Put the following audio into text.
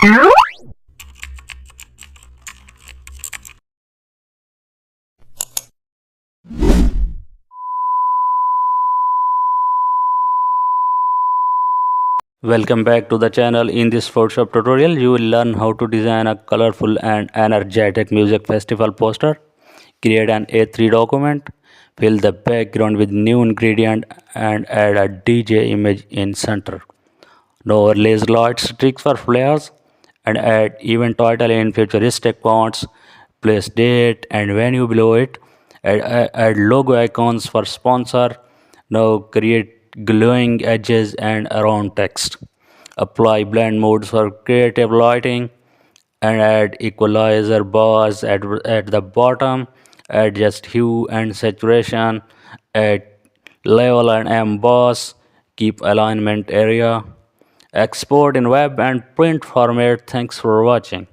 Welcome back to the channel. In this Photoshop tutorial, you will learn how to design a colorful and energetic music festival poster, create an A3 document, fill the background with new ingredient and add a DJ image in center. Now overlays lights, tricks for flares and add event title in futuristic fonts, place date and venue below it, add logo icons for sponsor. Now create glowing edges and around text. Apply blend modes for creative lighting and add equalizer bars at the bottom. Adjust hue and saturation, add level and emboss, keep alignment area. Export in web and print format. Thanks for watching.